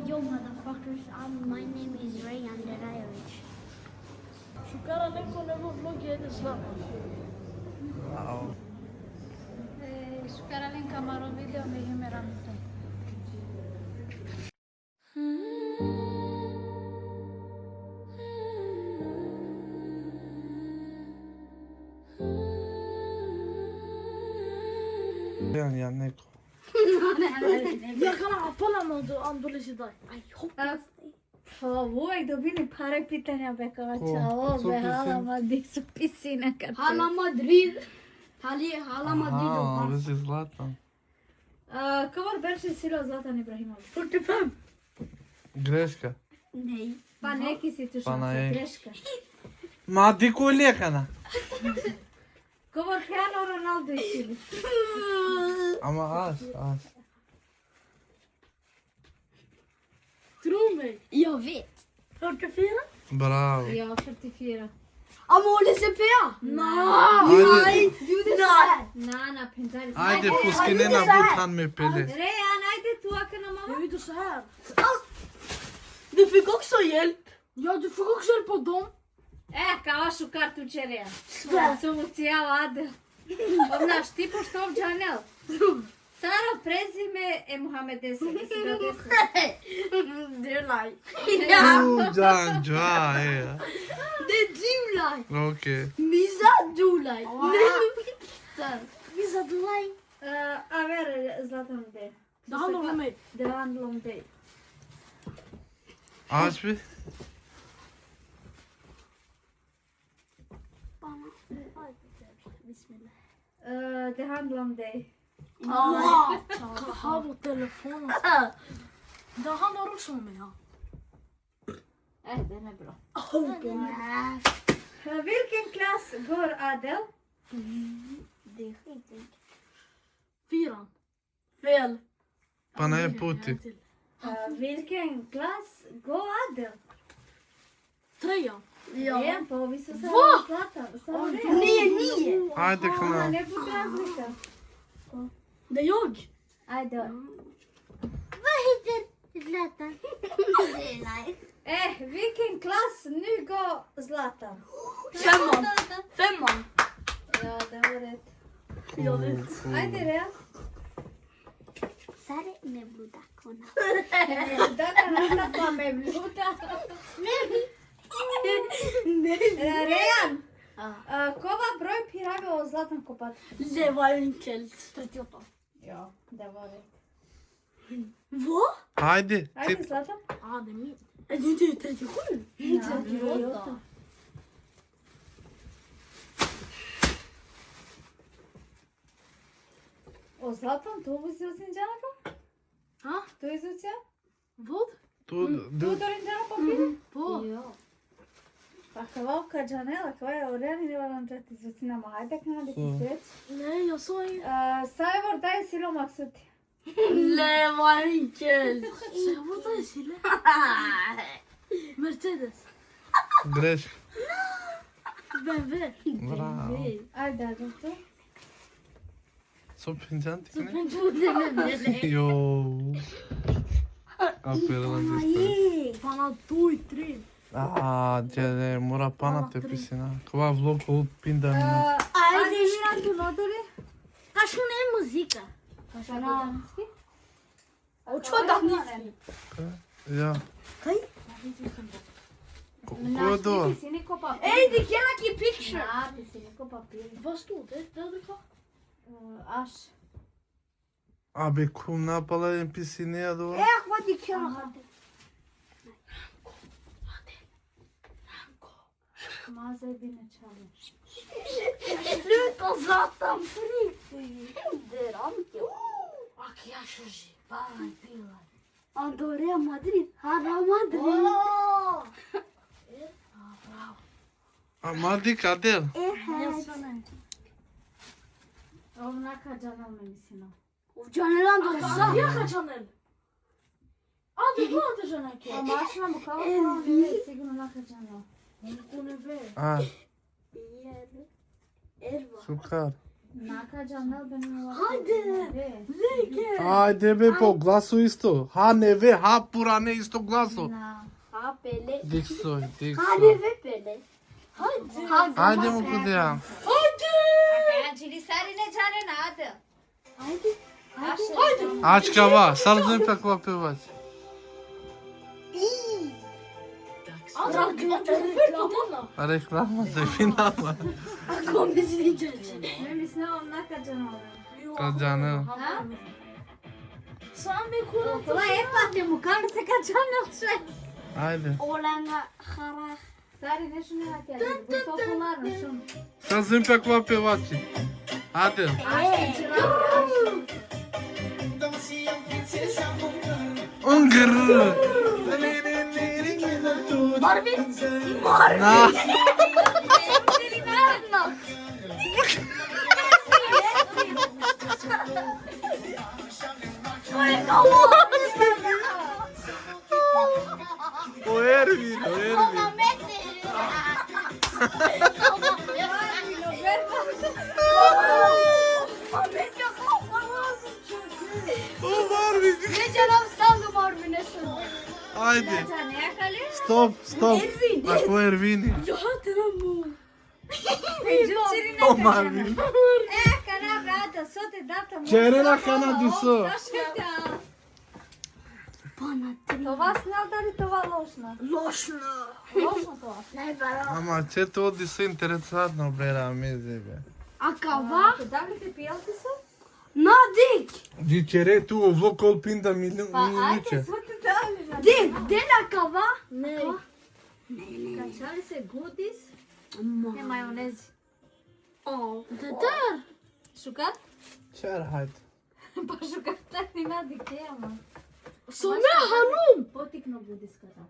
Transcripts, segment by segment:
Yo, motherfuckers, my name is Rayan Derayovic. Шукара neko nevo vlog jede slabo. Шукара Ленка Маро видео ме име Рамзе. Ja, neko. Ja kana apalam od ambulesi daj. Aj, hop. Uvek dobili pare pitanja bekova Ko? čao, Su behala pisine? ma di su pisine kad Hala Madrid. Hala Madrid. Aha, vezi Zlatan. Kovar беше Silo Zlatan Ibrahimović. 45. Greška. Nee. Pa neki si tu Pa na šansa, je. greška. Ma di ko ljekana? Kovar Cristiano Ronaldo i Sili. Ama az. Tro mig. Jag vet. 44? Bravo. Ja, 44. Amore CPA. Ajde, Na, pinzari. ajde puskinena butan me pele. Rejan, ajde tu aka na mamma. Jag gjorde så här. Du fick också hjälp. Ja, du fick också hjälp av dem. Kao šukar tu će Rejan. Su mu cijela Adel. Znaš, ti pošto ovdje Anel. Sara prezime je Mohamed Desa. Mislim da Desa. Det är lie. Can ca Det är du like. Okej. Misa du like. Misa du like. A ver, Zlatan de. Det handlar om mig. Det handlar om dig. Aç bir. Bismillah. Det handlar om dig. Ha vår telefon. Det handlar också om mig. Ja. Den är bra. Vilken klass går Adel? Det är skitenkelt. 4. Fel. Bana je puti. Vilken klass går Adel? 3. Rejan, pa ovi su sa Va? Zlatan. Nio. Ajde Ona kana. ne bude razlika. Det är jag. Ajde. Vad heter Zlatan? Det är nice. Vilken klass nu går Zlatan? 5. Ja, det var rätt. Jag vet. Ajde, Rejan. Sare ne bludakona. Da nam pa me bluda. Rejan, kova broj pirave o Zlatan Kopat? Det var enkelt. 38. Ja, det var rätt. Va? Ajde. Ajde, Ti Zlatan. Ja, det är min. Är det inte 37? Ja, 38. O Zlatan, tu uzeo sinđanaka? Ha? Tu izuzeo? Vad? tu Tu dorinđana papira? Vad? Jo. Pa kao Kađanela, kao je Orjani ne varam četi izvucinama. Ajde, kana da se sveć. Nej, jag sa ju. Sajvor, daj silo maksuti. Det var enkelt. Så jag var där i Sille. Mercedes. greška. BMW. Bravo. Ajde, ajde tu. So pincan ti Så ne? pensionen. Jo. Aferin ti. Fan, 2 i 3. Djede, mora pana te pisina. Kova vlog olup pinda mi. Ajde, Miran, tu noturi. Kaşın en muzika. Așa danski? Uço danski. Ja. Kaj? Ko je to? Ti si niko papir. Ej, det är like picture. Ja, ti si niko papir. Vad stod det? Det hade kvar. Aš. Abi kum ne yapalım pisine ya da. Hadi kjana. Maze bine čali. Sluta Zlatan, på riktigt. Händer inte. Ak ja ću živaj bila. Andorra Madrid. Hala Madrid. Ama dik Adel. Evet. Ovna Kađanal me mislim. Canelan Sad da. ja kaçanel. A, det var inte Janake. A mašina mu kao ne sigurno na Kađanal. Hon är väl. Ha, Erva. sukar. Naka Canel benim Hadi. Zeki. Ajde be po glasu isto. Ha neve, ha purane isto glasu. Na. Ha böyle. Diksoj, Ha diksoj. ne ve böyle. Hadi. Ajde mu kudija. Hadi. Anđeli Sari ne Đane nade. Hadi. Hadi. Ačka va, sad znam kakva pevać. Reklama za finala. Ako biz vidjeli. Ne mislim ovom Naka Canel. Građane. Ha? Sami kurat. Kola epate mu kam se Ka Canel še. Ajde. Olanga hara. Sari nešto ne hatjeli. Bu popularno šum. Sad znam kakva pevači. Ajde. Ungr. Marvin. Na. O Ervin, o Ervin. O Marvin. Ne canım sandım Marvin'e sandım. Ajde. Đane jakali? Stop, stop. Ako Ervini. Ya tamam. Đučiri O ne Marvin. Kana brada, sote data mu. Čerena kana diso. Zašutja. Bana Това снял дали това лошна? Lošna. Лошна това. Najbara. Ама че то диso интересантно бре мезе бе. A kava? Da li te pijal ti su? Nadik. Дичере ту овло колпинда Pa минуче. ajde, svoti dali. Dik. Dena kava? Ne. Kačali se gudis, ne majonezi. Tatar. Šukat? Çer hayt. Pa šukat tak ni nadi kema. Sami hanım. Potikno gudis kada.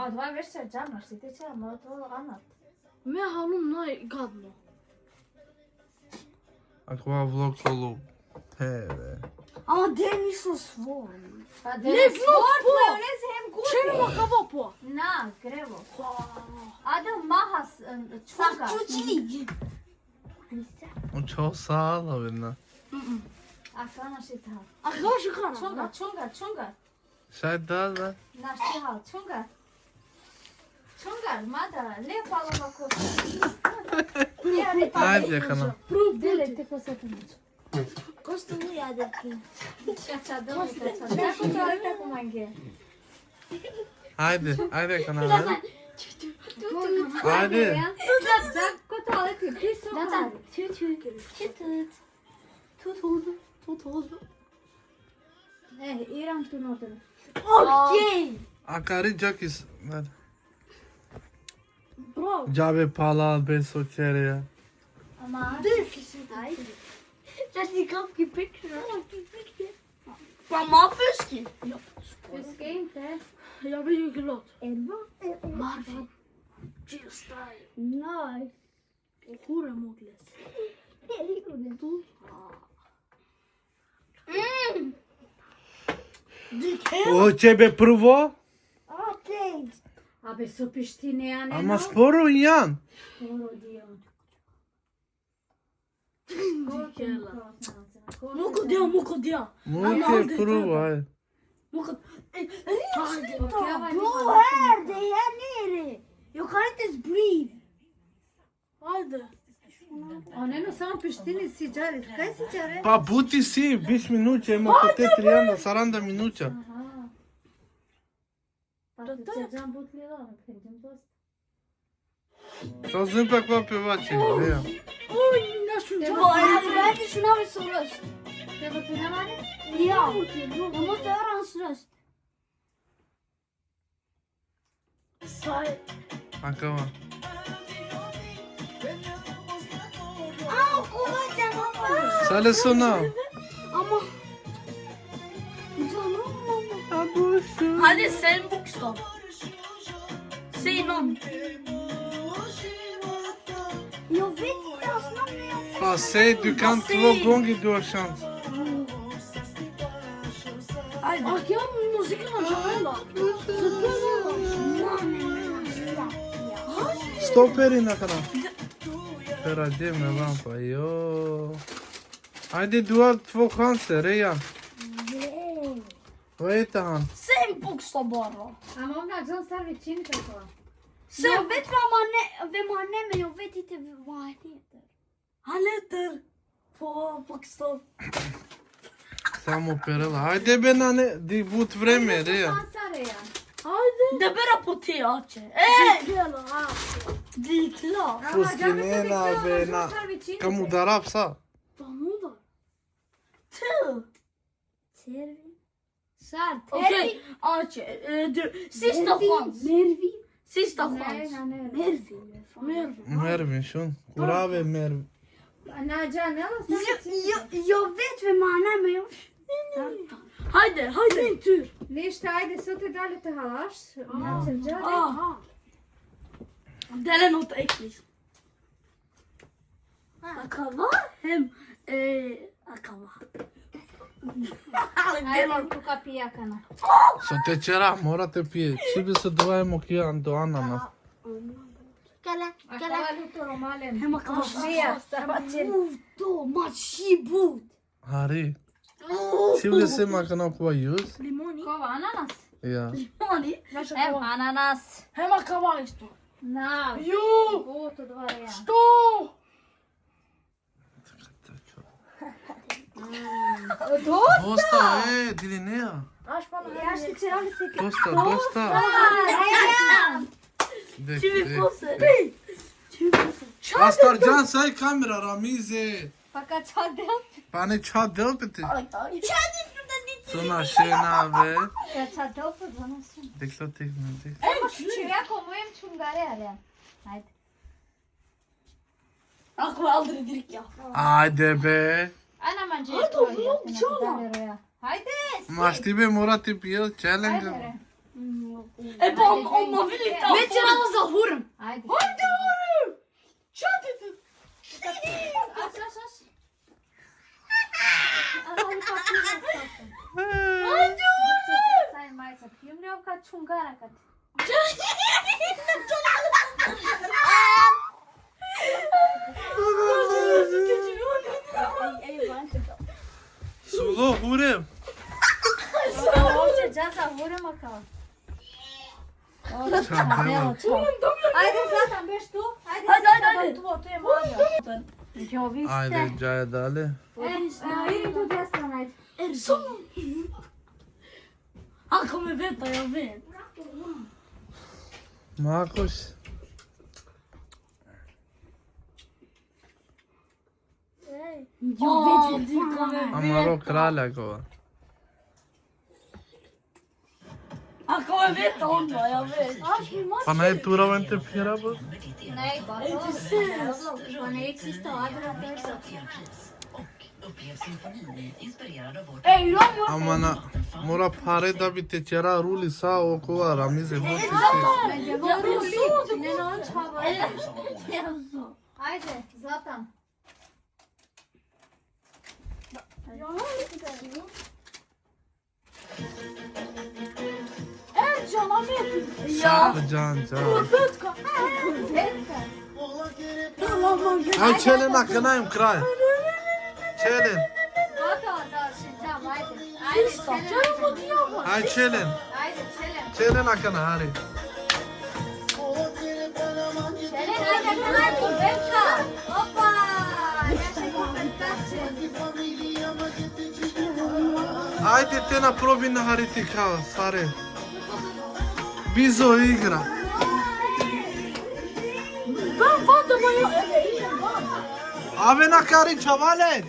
A dva vešća džamaš, ti teče ama to anat. Me hanım nay gadno. Ako овло колу. Peve. Ama deniz svoj. Pa Ne, ne, vlog sport po. majonezi hem Čemu gudi. kava po? Na, grevo. Ada mahas čuga. Saçuçili. O çok sağla bina. A kana šita. A kava şu kana. Čunga, čunga, čunga. Šaj da da. Naš tihal, čungar. Čungar, mada, lepalo ovako. Ajde kana. Dele te kosatinić. Kostu bu ya Kača dole, kača. Tako to ali tako mange. Ajde, ajde kana. Ajde. Tako to ali ti piso. Zaten tüt tüt tüt tüt. Tut oldu. Tut oldu. İran tu noter. Okey. Akari Jakis. Hadi. Bro. Cabe pala beso çereye. Ama Aj. Zaten kapki picture. Pa mafijski. Uskejte. Ja ben je gelot. Elma. Marvin. G-style. Nice. Kure mogles. Tu. Dik. O çebe prvo? Okej. Abe su pištine, ja ne Ama sporo yan. Muko dia, muko dia. Muke prvo, ajde. Muko. Bro, här, det är här nere. Jag kan inte ens breathe. Hajde. One no samo pištini si džari. Kaj si džare? Pa buti si, 5 minuća, ima po te 30, 40 minuća. Aha. Pa ti će džam but li lava, kređem dosta. Sad znam kakva pevači, Andreja. Oj, našu Hadi ben de şuna bir soru. Treba ti nama ne? Ja. Jag måste höra hans röst. Say. Akava. Aa, kovacan ama. Sale sona. Ama. Canım ama. Hadi sen bokstav. Säg någon. Jag vet inte ens namn jag. Pa säg, du kan 2 gånger, du har chans. Bak ya müzikin acayla. Stop Erina kana. Pera, gdje me lampa, jo. Ajde, du har 2 chanser, Rejan. Vad heter han? Säg en bokstav bara. Am omna John star vecini pe acolo. Jag vet vem han är, men jag vet inte vad han heter. Han heter på bokstav. Samo pe ăla. Haide, be, nane, de but vreme, Rejan. Lansare ea. Det börjar på T, Ace. Det är klart. Fustinena, be, na. Cam udarab, sa? T. Sar, Okej, Ace. Du, sista chans. Mervin. Sista Nej, chans. han är... Mervin. Mervin, shun. Curave Mervin. Nadia, Nela star vecini. Jag vet vem han är, men jag... Hajde, din tur. Ništa, ajde, sutra dalje te halaš. Načel džade. Ah. Det är något äckligt. Akava? Akava. Ajde, kuka pijakana. Să te cera, mora te pije. Trebuie să doajem ochian do ananas. Acolo lutoro malem. Hem akava. Mia, starbačer. Do, machibut. Hari. Trebuie să mă că n-au cu ius. Limoni. Kova, ananas? Ja. Mani. Evo, ananas. Hem akava isto. Na, Jo. goto dvareja. Što? Dosta, Dilinea. Ja što će ali se... Dosta. Čimi Dek, pose. Astar Can, să ai camera, Ramize. Pa kad će delpi? Pa ne ća delpete. Aj. Suna šena, be. Kad će delpi, donosim. Dek să te gândești. Evo što jako mojem čungareja. Ajde. Ako aldrig dricka. Haide, be. Ana manđe Ajde, to vlog, je. čala. Hajde, Ma știi, be, mora te pije Ajde, challenge. re. E pa om man vill inte ha Vet du vad som hurm? Ajde. Hajde hörru! Tjatet! Aš. Ali pa pije. Hajde hörru! Saj majca, pijemljiv kad čungara kad. Sulu, hurem. Hoće džaza hurema kao. Ajde, Zlatan, beš tu? Ajde. Tu je Mario. Jo, vi ste. Haide, Jaja, dale. Idi tu desno, ajde. Är det så? Han kommer veta, jag vet. Marcus. Jag vet vad du kommer Am aro kralja acolo. Han kommer veta om det, jag vet. Pa n-ai tu rău piera, bă? Nej, bara man există o adră Ey, jag Amana, mora pare da bi te cera ruli sau ocova, Ramize, bă, ce Men det var roligt. Ne någon har Ajde, Zlatan. Ercan, vet. Can. Petka. Hai Celena, că n-ai un crai. Celen, Gotovo završen, tamo, ajde. Ajde, Čelena. hai Celen. Ajde, Čelena. Celena că n-are. Čelena, ajde, gledaj tu, Petka. Opa, ja še komentače. Ajde te na probi na hariti kao, sare. Bizo igra. Vem vadă, mă, eu... Ave na cari, chavale.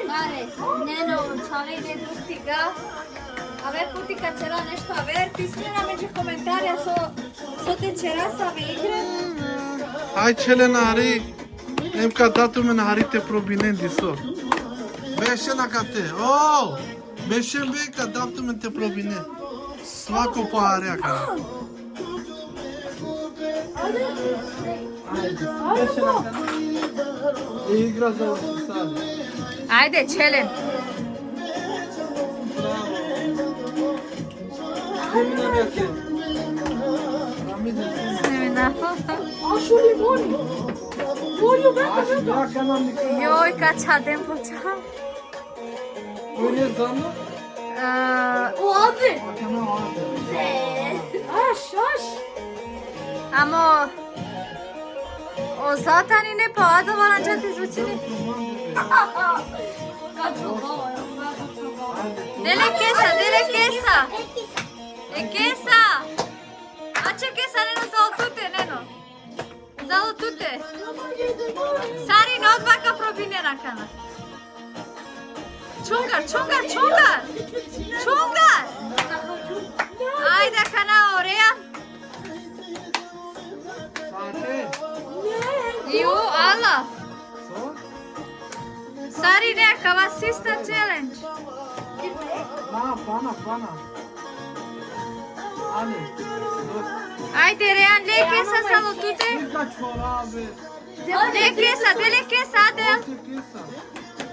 Mare, Neno, čale ide drustiga. A ver, puti kad ćera nešto, a ver, pismi nam među komentarja so te ćera sa igre. Hai Celena, ari. Nem ca datul me na harite probinen diso. Beše na kate. Oh! Beše be ca datul me te probinen. Svako po area cara. Beše na kate. Igra za usisale. Ajde, Čelen. Semina gate. Ramize, Semina. Aşu limoni. Bırak hemen mikrofonu. Joj, kad čadem počal. Öyle zanlı. O hadi. Hemen hadi. Aş aş. Amo, o Zlatani ne pa Adovaran čati zvučili. Dele kesa, dele kesa. Kesa. Ače kesa, neno zalo tute, neno. Zalo tute. Sari, ne odvaka probinera kana. Čungar, čungar, čungar. Čungar. Ajde kana oreja. Sare. Ju, ala. So? Sari, nekava sister challenge. Na, pana. Hadi. Dur. Ajde, Rejan, le kesa zalo tute. Şurada çorabı. Le kesa, dele kesa, Adel. Nasıl kesa?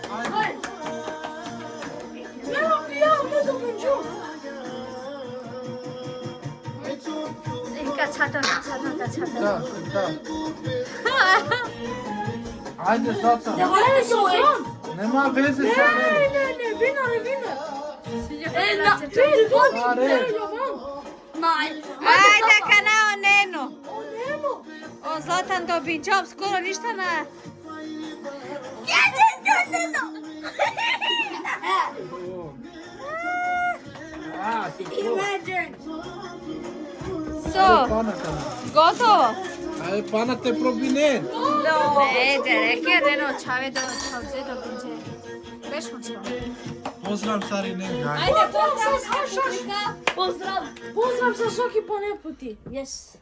Hadi. Ne yapıyor? Ne dokunacak? Ika çato, çato. Da. Hadi zaten. Hayır soğan. Nema veze sa meni. Ne, vina. Sare. Ajde, kanao Neno. O Zlatan dobi job, skoro ništa na... Ha, So, pana kana. gotovo. Aj pana te probinen. Ajde, reki je Neno, čave do čavze do binđe. Bešmo što. Pozdrav stari Nenga. Ajde, pozdrav. Pozdrav sa Soki po nepoti. Yes.